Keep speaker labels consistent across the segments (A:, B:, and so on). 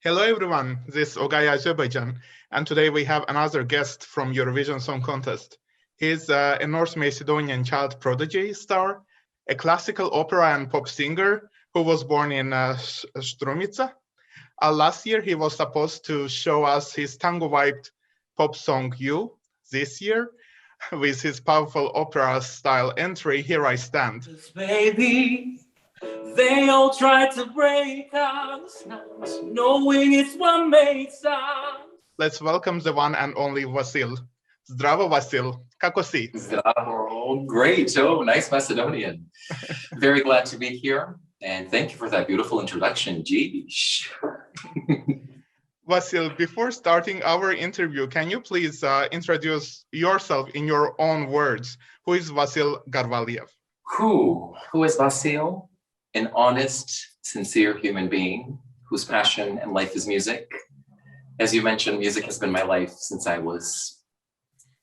A: Hello everyone, this is OGAE Azerbaijan, and today we have another guest from Eurovision Song Contest. He's a North Macedonian child prodigy star, a classical opera and pop singer who was born in Strumica. Last year he was supposed to show us his tango-vibed pop song You. This year, with his powerful opera-style entry, Here I Stand.
B: Baby, they all try to break us, not knowing it's what makes us.
A: Let's welcome the one and only Vasil. Zdravo, Vasil. Kako si?
B: Zdravo. Great. Oh, nice Macedonian. Very glad to be here. And thank you for that beautiful introduction. Geesh.
A: Vasil, before starting our interview, can you please introduce yourself in your own words? Who is Vasil Garvaliev?
B: Who is Vasil? An honest, sincere human being whose passion and life is music. As you mentioned, music has been my life since I was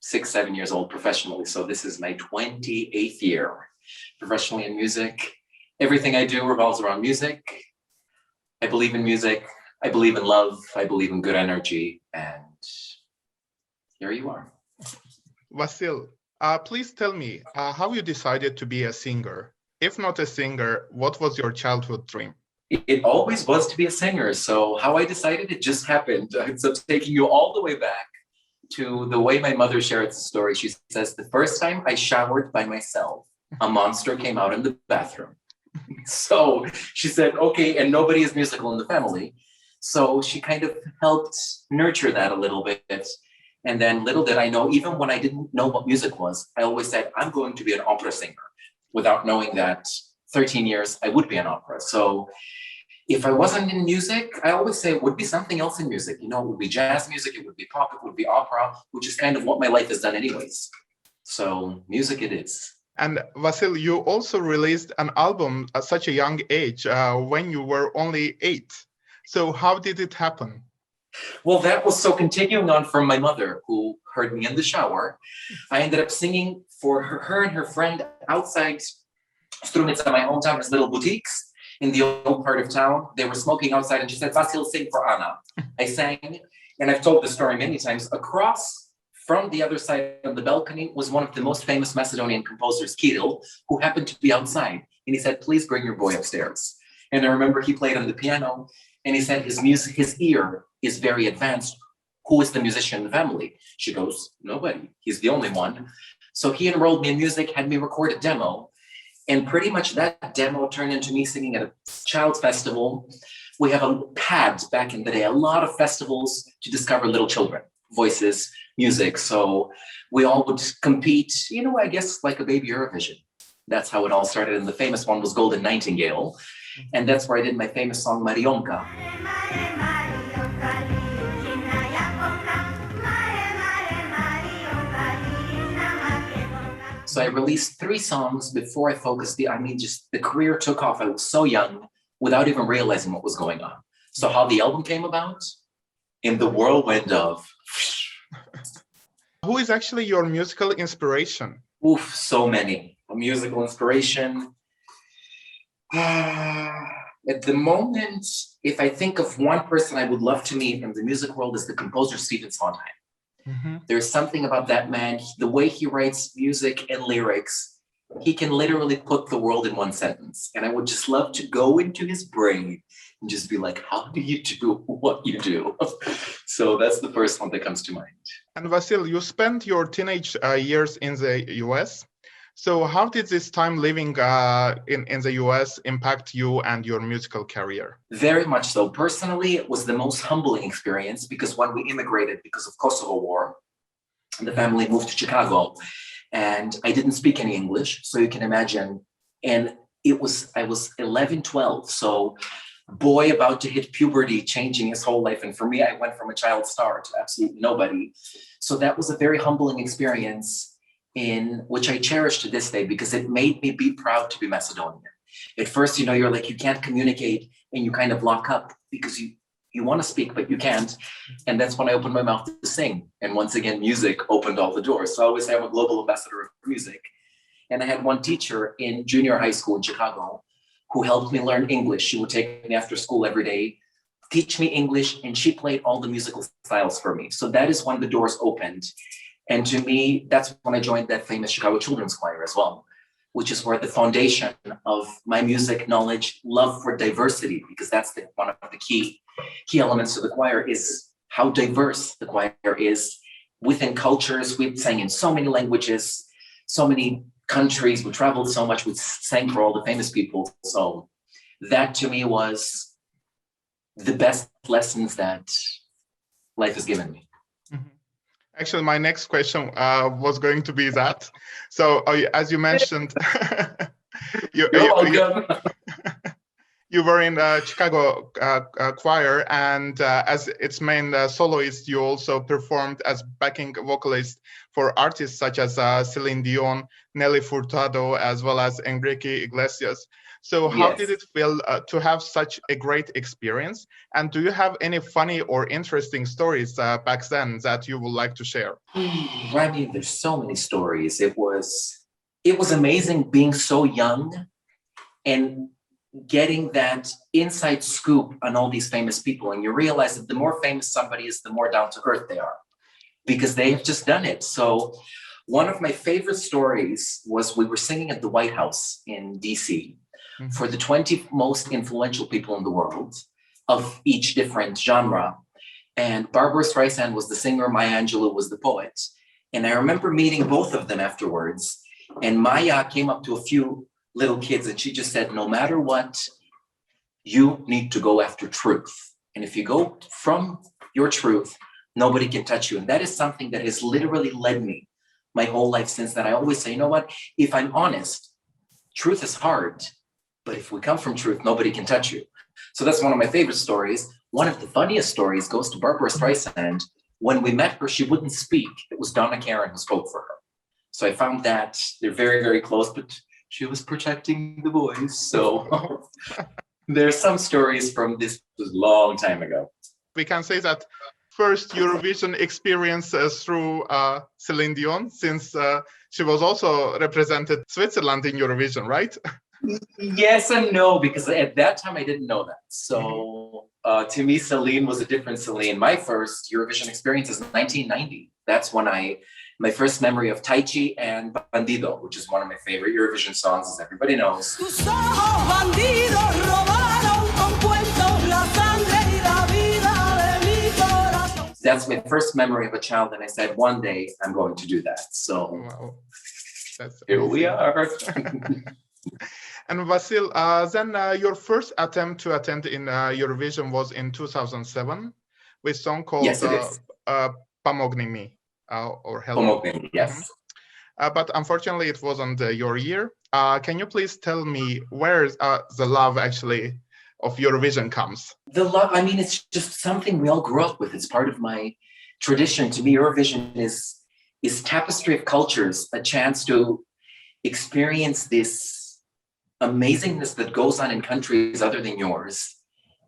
B: 6-7 years old professionally. So this is my 28th year professionally in music. Everything I do revolves around music. I believe in music. I believe in love. I believe in good energy. And here you are.
A: Vasil, please tell me how you decided to be a singer. If not a singer, what was your childhood dream?
B: It always was to be a singer. So how I decided, it just happened. So taking you all the way back to the way my mother shares the story. She says, the first time I showered by myself, a monster came out in the bathroom. So she said, okay, and nobody is musical in the family. So she kind of helped nurture that a little bit. And then little did I know, even when I didn't know what music was, I always said, I'm going to be an opera singer, without knowing that 13 years I would be an opera. So if I wasn't in music, I always say it would be something else in music. You know, it would be jazz music, it would be pop, it would be opera, which is kind of what my life has done anyways. So music it is.
A: And Vasil, you also released an album at such a young age when you were only 8. So how did it happen?
B: Well, that was so continuing on from my mother, who heard me in the shower. I ended up singing for her and her friend outside Strumica, my hometown. There's little boutiques in the old part of town. They were smoking outside, and she said, Vasil, sing for Anna. I sang, and I've told the story many times. Across from the other side of the balcony was one of the most famous Macedonian composers, Kirill, who happened to be outside. And he said, please bring your boy upstairs. And I remember he played on the piano, and he said his ear is very advanced. Who is the musician in the family? She goes, nobody. He's the only one. So he enrolled me in music, had me record a demo. And pretty much that demo turned into me singing at a child's festival. We have a pad back in the day, a lot of festivals to discover little children, voices, music. So we all would compete, you know, I guess like a baby Eurovision. That's how it all started. And the famous one was Golden Nightingale. And that's where I did my famous song, Marionka. So I released 3 songs before I focused the career took off. I was so young without even realizing what was going on. So how the album came about? In the whirlwind of...
A: Who is actually your musical inspiration?
B: Oof, so many. A musical inspiration. At the moment, if I think of one person I would love to meet in the music world is the composer Stephen Sondheim. Mm-hmm. There's something about that man, the way he writes music and lyrics, he can literally put the world in one sentence. And I would just love to go into his brain and just be like, how do you do what you do? So that's the first one that comes to mind.
A: And Vasil, you spent your teenage years in the US. So how did this time living in the US impact you and your musical career?
B: Very much so. Personally, it was the most humbling experience because when we immigrated because of Kosovo War, the family moved to Chicago and I didn't speak any English. So you can imagine, and I was 11, 12. So boy about to hit puberty, changing his whole life. And for me, I went from a child star to absolutely nobody. So that was a very humbling experience, in which I cherish to this day because it made me be proud to be Macedonian. At first, you know, you're like, you can't communicate and you kind of lock up because you want to speak, but you can't. And that's when I opened my mouth to sing. And once again, music opened all the doors. So I always say I'm a global ambassador of music. And I had one teacher in junior high school in Chicago who helped me learn English. She would take me after school every day teach me English, and she played all the musical styles for me. So that is when the doors opened. And to me, that's when I joined that famous Chicago Children's Choir as well, which is where the foundation of my music knowledge, love for diversity, because that's one of the key elements of the choir, is how diverse the choir is within cultures. We sang in so many languages, so many countries, we traveled so much, we sang for all the famous people. So that to me was the best lessons that life has given me.
A: Actually, my next question was going to be that. So as you mentioned, you were in Chicago choir, and as its main soloist, you also performed as backing vocalist for artists such as Celine Dion, Nelly Furtado, as well as Enrique Iglesias. So how did it feel to have such a great experience? And do you have any funny or interesting stories back then that you would like to share?
B: I mean, there's so many stories. It was amazing being so young and getting that inside scoop on all these famous people. And you realize that the more famous somebody is, the more down to earth they are, because they've just done it. So one of my favorite stories was we were singing at the White House in DC for the 20 most influential people in the world of each different genre. And Barbara Streisand was the singer, Maya Angelou was the poet. And I remember meeting both of them afterwards. And Maya came up to a few little kids and she just said, no matter what, you need to go after truth. And if you go from your truth, nobody can touch you. And that is something that has literally led me my whole life since that. I always say, you know what, if I'm honest, truth is hard, but if we come from truth, nobody can touch you. So that's one of my favorite stories. One of the funniest stories goes to Barbara Streisand. When we met her, she wouldn't speak. It was Donna Karan who spoke for her. So I found that they're very, very close, but she was protecting the voice. So there's some stories from this was a long time ago.
A: We can say that first Eurovision experience through Celine Dion, since she was also represented Switzerland in Eurovision, right?
B: Yes and no, because at that time I didn't know that. So to me, Celine was a different Celine. My first Eurovision experience is 1990. That's when my first memory of Tai Chi and Bandido, which is one of my favorite Eurovision songs, as everybody knows. That's my first memory of a child, and I said, one day I'm going to do that. So
A: wow. That's
B: here we are.
A: And Vasil, then your first attempt to attend in Eurovision was in 2007 with a song called Pomogni Mi, or Help.
B: Pomogni Mi, yes.
A: But unfortunately, it wasn't your year. Can you please tell me where the love actually of Eurovision comes?
B: The love, I mean, it's just something we all grew up with. It's part of my tradition. To me, Eurovision is tapestry of cultures, a chance to experience this amazingness that goes on in countries other than yours.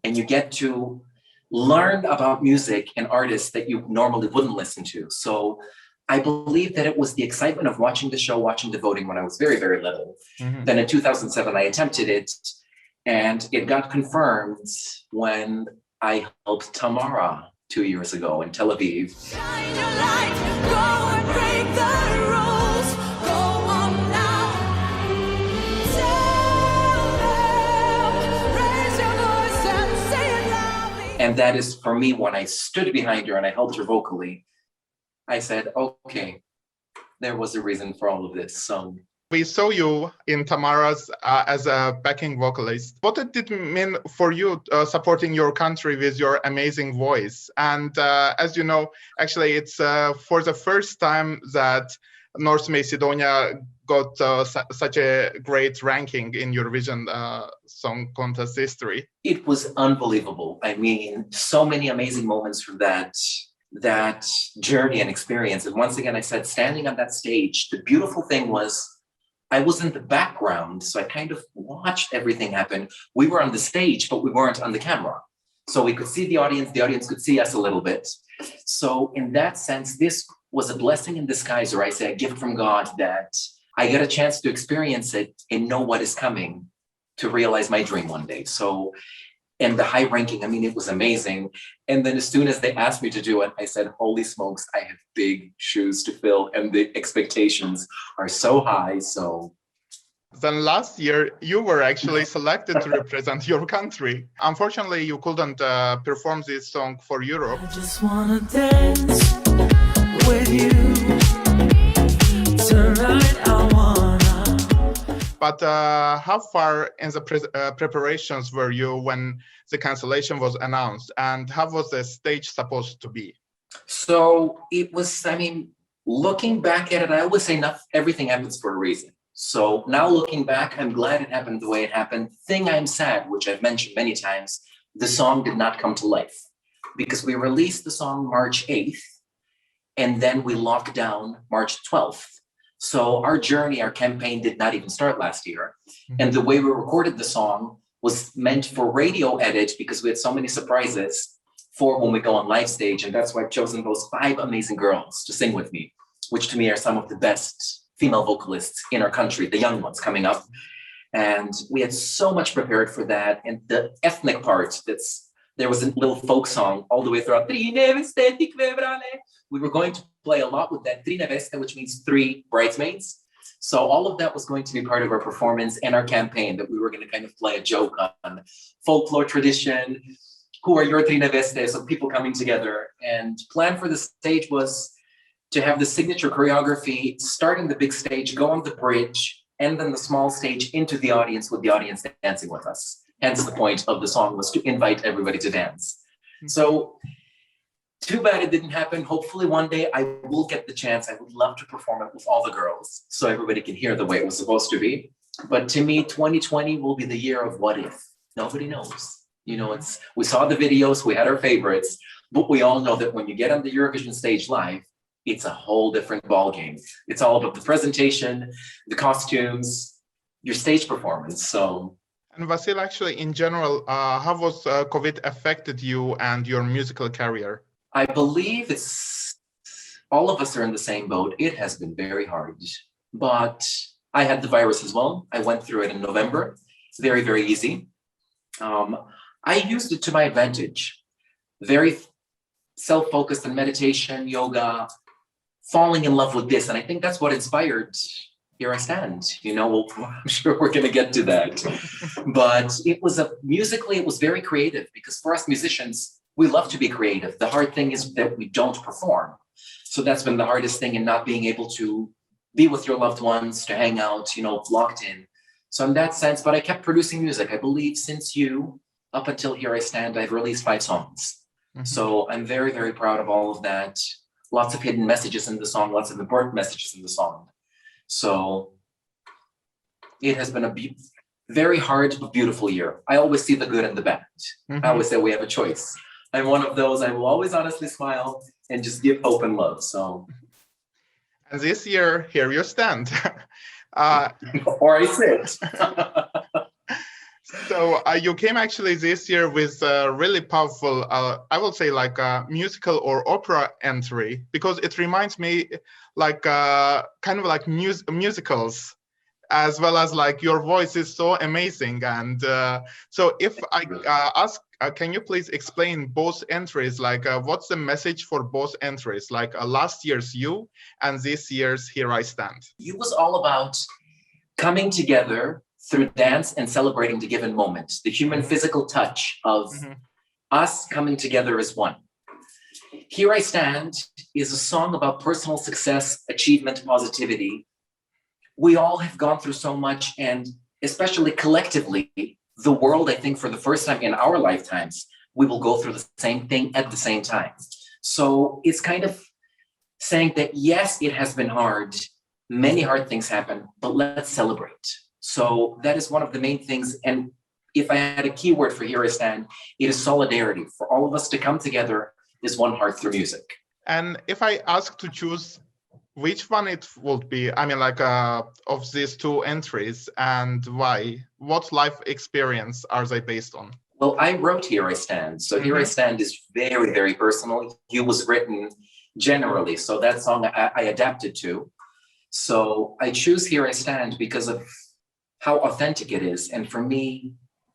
B: And you get to learn about music and artists that you normally wouldn't listen to. So I believe that it was the excitement of watching the show, watching the voting when I was very, very little. Then in 2007, I attempted it, and it got confirmed when I helped Tamara 2 years ago in Tel Aviv. Shine your light, go and break the rules, go on now. Tell them, raise your voice and say it loudly. And that is, for me, when I stood behind her and I helped her vocally, I said, okay, there was a reason for all of this. So
A: we saw you in Tamara's as a backing vocalist. What did it mean for you supporting your country with your amazing voice? And as you know, actually, it's for the first time that North Macedonia got such a great ranking in Eurovision Song Contest history.
B: It was unbelievable. I mean, so many amazing moments from that journey and experience. And once again, I said, standing on that stage, the beautiful thing was, I was in the background, so I kind of watched everything happen. We were on the stage, but we weren't on the camera. So we could see the audience could see us a little bit. So in that sense, this was a blessing in disguise, or I say a gift from God, that I get a chance to experience it and know what is coming to realize my dream one day. So and the high ranking. I mean, it was amazing. And then as soon as they asked me to do it, I said, holy smokes, I have big shoes to fill and the expectations are so high. So
A: then last year, you were actually selected to represent your country. Unfortunately, you couldn't perform this song for Europe.
C: I just wanna dance with you. Tonight I wanna.
A: But how far in the preparations were you when the cancellation was announced? And how was the stage supposed to be?
B: So it was, I mean, looking back at it, I always say everything happens for a reason. So now looking back, I'm glad it happened the way it happened. Thing I'm sad, which I've mentioned many times, the song did not come to life because we released the song March 8th and then we locked down March 12th. So our journey, our campaign did not even start last year. And the way we recorded the song was meant for radio edit because we had so many surprises for when we go on live stage. And that's why I've chosen those 5 amazing girls to sing with me, which to me are some of the best female vocalists in our country, the young ones coming up. And we had so much prepared for that. And the ethnic part, there was a little folk song all the way throughout. We were going to play a lot with that Tri neveste, which means 3 bridesmaids. So all of that was going to be part of our performance and our campaign, that we were going to kind of play a joke on folklore tradition, who are your Tri neveste, so people coming together. And plan for the stage was to have the signature choreography, start in the big stage, go on the bridge, and then the small stage into the audience with the audience dancing with us. Hence the point of the song was to invite everybody to dance. So too bad it didn't happen. Hopefully one day I will get the chance. I would love to perform it with all the girls so everybody can hear the way it was supposed to be. But to me, 2020 will be the year of what if. Nobody knows. You know, we saw the videos, we had our favorites, but we all know that when you get on the Eurovision stage live, it's a whole different ballgame. It's all about the presentation, the costumes, your stage performance. So,
A: and Vasil, actually, in general, how was COVID affected you and your musical career?
B: I believe all of us are in the same boat. It has been very hard, but I had the virus as well. I went through it in November. It's very, very easy. I used it to my advantage. Very self-focused on meditation, yoga, falling in love with this. And I think that's what inspired Here I Stand. You know, I'm sure we're going to get to that. But musically, it was very creative because for us musicians, we love to be creative. The hard thing is that we don't perform. So that's been the hardest thing, in not being able to be with your loved ones, to hang out, you know, locked in. So in that sense, but I kept producing music. I believe since You, up until Here I Stand, I've released 5 songs. So I'm very, very proud of all of that. Lots of hidden messages in the song, lots of important messages in the song. So it has been a very hard but beautiful year. I always see the good and the bad. I always say we have a choice. I'm one of those. I will always honestly smile and just give hope and love. So,
A: and this year, Here You Stand.
B: Or I sit.
A: So you came actually this year with a really powerful, I will say, like a musical or opera entry, because it reminds me like kind of like musicals, as well as like your voice is so amazing. And so if I ask, can you please explain both entries? Like what's the message for both entries? Like last year's You and this year's Here I Stand.
B: You was all about coming together through dance and celebrating the given moment, the human physical touch of us coming together as one. Here I Stand is a song about personal success, achievement, positivity. We all have gone through so much, and especially collectively, the world, I think for the first time in our lifetimes, we will go through the same thing at the same time. So it's kind of saying that, yes, it has been hard. Many hard things happen, but let's celebrate. So that is one of the main things. And if I had a keyword for Here I Stand, it is solidarity, for all of us to come together as one heart through music.
A: And if I ask to choose which one it would be, I mean, like of these 2 entries, and why? What life experience are they based on?
B: Well, I wrote Here I Stand. So Here I Stand is very, very personal. You was written generally. So that song I adapted to. So I choose Here I Stand because of how authentic it is. And for me,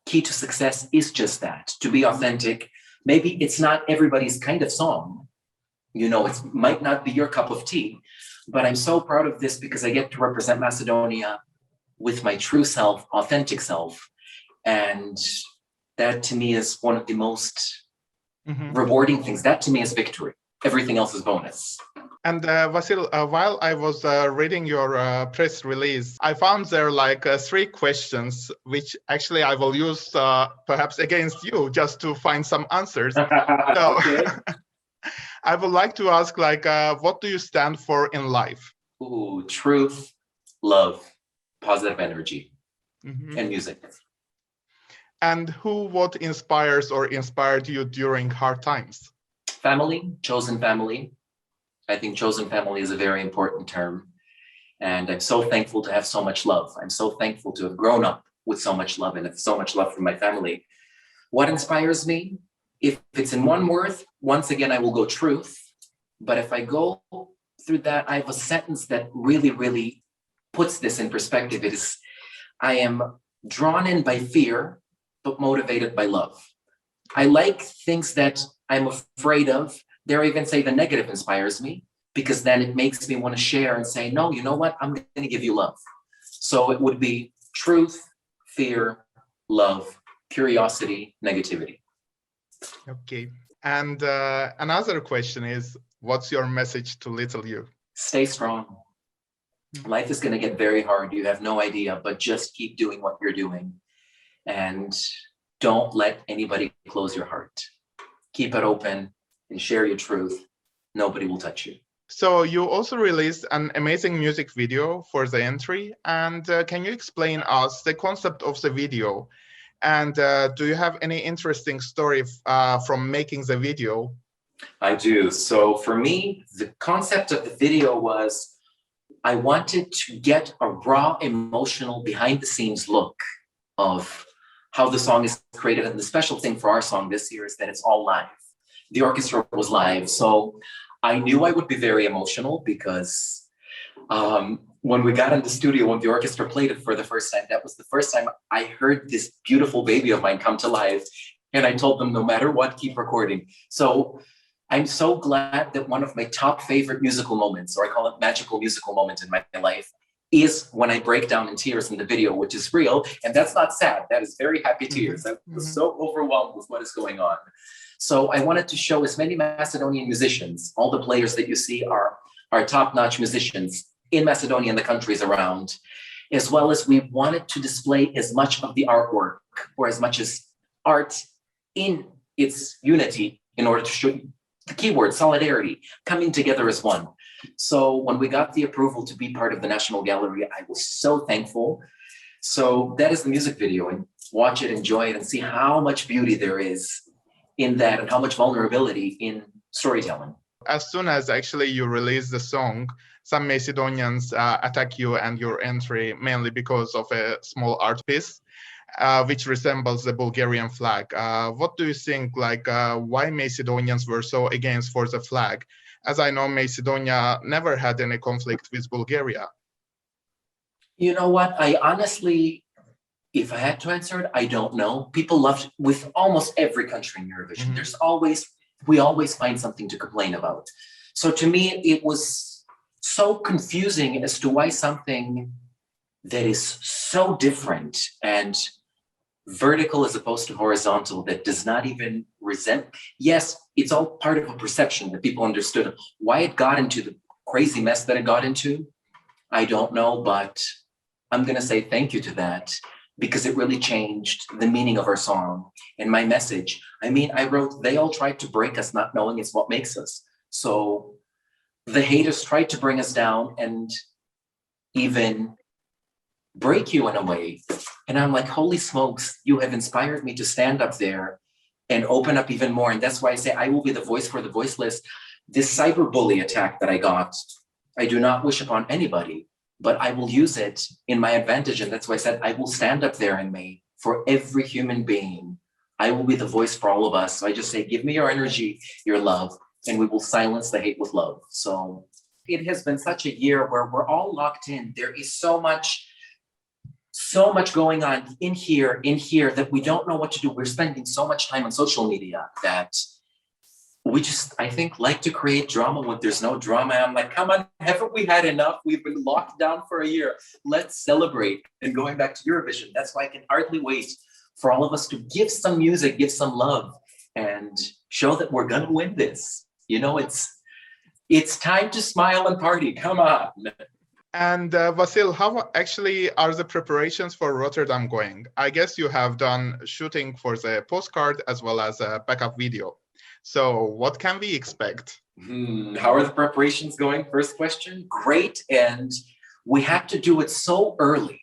B: key to success is just that, to be authentic. Maybe it's not everybody's kind of song. You know, it might not be your cup of tea, but I'm so proud of this because I get to represent Macedonia with my true self, authentic self. And that to me is one of the most rewarding things. That to me is victory. Everything else is bonus.
A: And Vasil, while I was reading your press release, I found there like 3 questions, which actually I will use perhaps against you just to find some answers. So
B: Okay.
A: I would like to ask, like, what do you stand for in life?
B: Ooh, truth, love, positive energy, and music.
A: And what inspires or inspired you during hard times?
B: Family, chosen family. I think chosen family is a very important term. And I'm so thankful to have so much love. I'm so thankful to have grown up with so much love and have so much love from my family. What inspires me? If it's in one word, once again, I will go truth. But if I go through that, I have a sentence that really, really puts this in perspective. It is, I am drawn in by fear, but motivated by love. I like things that I'm afraid of. Dare I even say the negative inspires me, because then it makes me want to share and say, no, you know what? I'm going to give you love. So it would be truth, fear, love, curiosity, negativity.
A: Okay. And another question is, what's your message to little you?
B: Stay strong. Life is going to get very hard. You have no idea, but just keep doing what you're doing. And don't let anybody close your heart. Keep it open and share your truth. Nobody will touch you.
A: So you also released an amazing music video for the entry. And can you explain us the concept of the video? And do you have any interesting story from making the video?
B: I do. So for me, the concept of the video was I wanted to get a raw, emotional, behind the scenes look of how the song is created. And the special thing for our song this year is that it's all live. The orchestra was live. So I knew I would be very emotional because when we got in the studio, when the orchestra played it for the first time, that was the first time I heard this beautiful baby of mine come to life. And I told them, no matter what, keep recording. So I'm so glad that one of my top favorite musical moments, or I call it magical musical moment in my life, is when I break down in tears in the video, which is real. And that's not sad. That is very happy tears. I was so overwhelmed with what is going on. So I wanted to show as many Macedonian musicians, all the players that you see are top-notch musicians in Macedonia and the countries around, as well as we wanted to display as much of the artwork or as much as art in its unity in order to show the keyword, solidarity, coming together as one. So when we got the approval to be part of the National Gallery, I was so thankful. So that is the music video, and watch it, enjoy it, and see how much beauty there is in that and how much vulnerability in storytelling.
A: As soon as actually you release the song, some Macedonians attack you and your entry mainly because of a small art piece, which resembles the Bulgarian flag. What do you think, why Macedonians were so against for the flag? As I know, Macedonia never had any conflict with Bulgaria.
B: You know what? I honestly, if I had to answer it, I don't know. People loved, with almost every country in Eurovision, we always find something to complain about. So to me, it was so confusing as to why something that is so different and vertical as opposed to horizontal, that does not even yes, it's all part of a perception that people understood. Why it got into the crazy mess that it got into, I don't know, but I'm going to say thank you to that, because it really changed the meaning of our song and my message. I mean, I wrote, they all tried to break us, not knowing it's what makes us. So the haters tried to bring us down and even break you in a way. And I'm like, holy smokes, you have inspired me to stand up there and open up even more. And that's why I say I will be the voice for the voiceless. This cyberbully attack that I got, I do not wish upon anybody, but I will use it in my advantage. And that's why I said I will stand up there in May for every human being. I will be the voice for all of us. So I just say, give me your energy, your love, and we will silence the hate with love. So it has been such a year where we're all locked in. There is so much so much going on in here, that we don't know what to do. We're spending so much time on social media that we just, I think, like to create drama when there's no drama. I'm like, come on, haven't we had enough? We've been locked down for a year. Let's celebrate. And going back to Eurovision, that's why I can hardly wait for all of us to give some music, give some love, and show that we're gonna win this. You know, it's time to smile and party. Come on.
A: And Vasil, how actually are the preparations for Rotterdam going? I guess you have done shooting for the postcard as well as a backup video. So what can we expect?
B: How are the preparations going? First question. Great. And we had to do it so early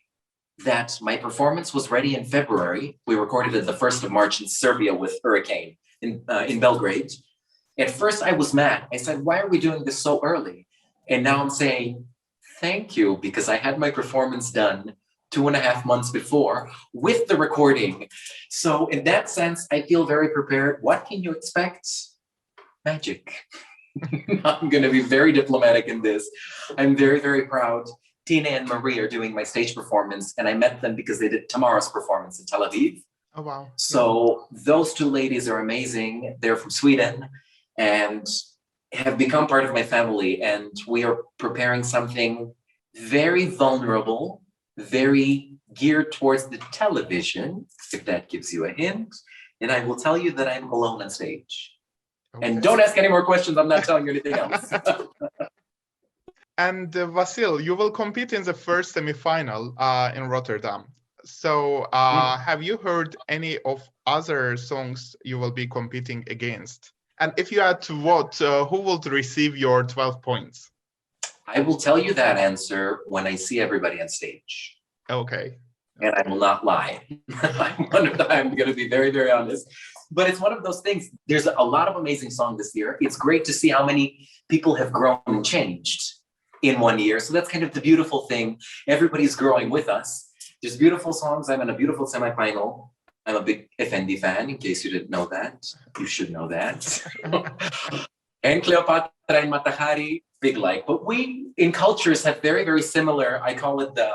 B: that my performance was ready in February. We recorded it the 1st of March in Serbia with Hurricane in Belgrade. At first I was mad. I said, why are we doing this so early? And now I'm saying, thank you, because I had my performance done 2.5 months before with the recording. So in that sense, I feel very prepared. What can you expect? Magic. I'm going to be very diplomatic in this. I'm very, very proud. Tina and Marie are doing my stage performance, and I met them because they did Tamara's performance in Tel Aviv.
A: Oh, wow.
B: So those two ladies are amazing. They're from Sweden and have become part of my family. And we are preparing something very vulnerable, very geared towards the television, if that gives you a hint. And I will tell you that I'm alone on stage. Okay. And don't ask any more questions. I'm not telling you anything else.
A: And Vasil, you will compete in the first semi-final in Rotterdam. So have you heard any of other songs you will be competing against? And if you had to vote, who will receive your 12 points?
B: I will tell you that answer when I see everybody on stage.
A: Okay.
B: And I will not lie. I'm going to be very, very honest. But it's one of those things. There's a lot of amazing songs this year. It's great to see how many people have grown and changed in 1 year. So that's kind of the beautiful thing. Everybody's growing with us. There's beautiful songs. I'm in a beautiful semifinal. I'm a big Effendi fan, in case you didn't know that. You should know that. And Cleopatra and Matahari, big like. But we, in cultures, have very, very similar, I call it the,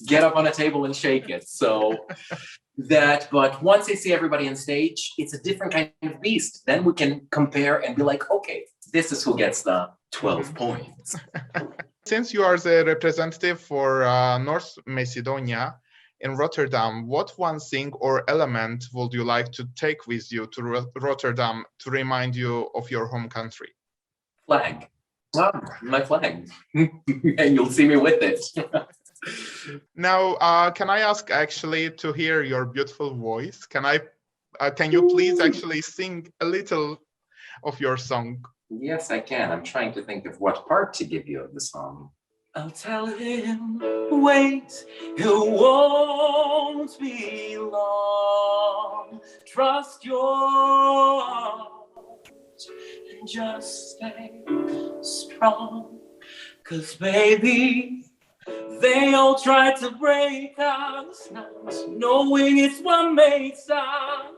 B: get up on a table and shake it. So but once I see everybody on stage, it's a different kind of beast. Then we can compare and be like, okay, this is who gets the 12 points.
A: Since you are the representative for North Macedonia in Rotterdam, what one thing or element would you like to take with you to Rotterdam to remind you of your home country?
B: Flag. My flag. And you'll see me with it.
A: Now, can I ask actually to hear your beautiful voice? Can you please actually sing a little of your song?
B: Yes, I can. I'm trying to think of what part to give you of the song. I'll tell him, wait, it won't be long. Trust your heart and just stay strong. 'Cause baby, they all try to break us, not knowing it's what makes us.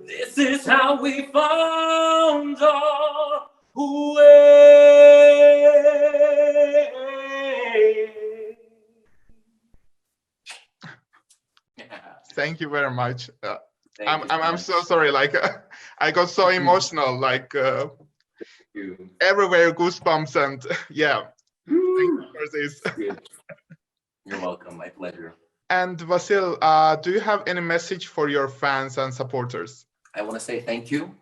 B: This is how we found our way.
A: Thank you very much. I'm so sorry. Like I got so emotional. Like everywhere goosebumps and yeah. Thank you for this.
B: You're welcome. My pleasure.
A: And Vasil, do you have any message for your fans and supporters?
B: I want to say thank you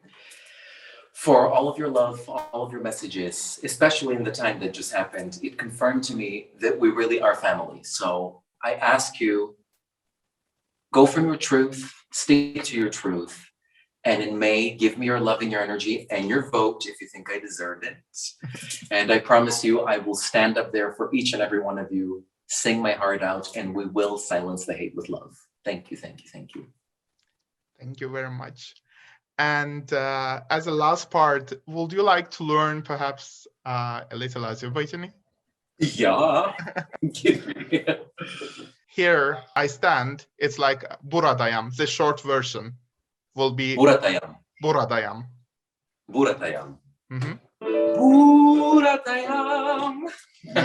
B: for all of your love, all of your messages, especially in the time that just happened. It confirmed to me that we really are family. So I ask you, go from your truth, stick to your truth. And in May, give me your love and your energy and your vote if you think I deserve it. And I promise you, I will stand up there for each and every one of you, sing my heart out, and we will silence the hate with love. Thank you, thank you, thank you.
A: Thank you very much. And as a last part, would you like to learn perhaps a little Azerbaijani?
B: Yeah.
A: Here I stand, it's like buradayam, the short version will be
B: Buradayam.
A: Buradayam.
B: Buradayam.
A: Mm-hmm.
B: Buradayam.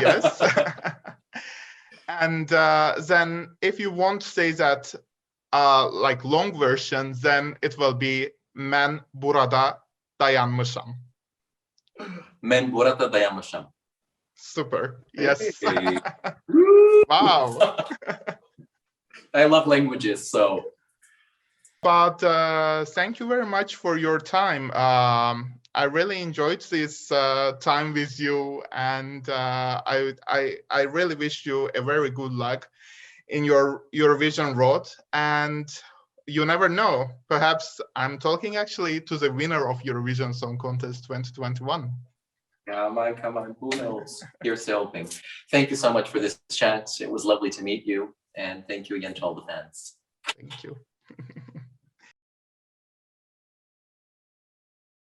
A: Yes. And then if you want to say that like long version, then it will be men burada dayanmışam.
B: Men burada dayanmışam.
A: Super. Yes.
B: Hey.
A: Wow.
B: I love languages, so.
A: But thank you very much for your time. I really enjoyed this time with you, and I really wish you a very good luck in your Eurovision road. And you never know, perhaps I'm talking actually to the winner of Eurovision Song Contest 2021.
B: Come on, who knows? Here's hoping. Thank you so much for this chat. It was lovely to meet you, and thank you again to all the fans.
A: Thank you.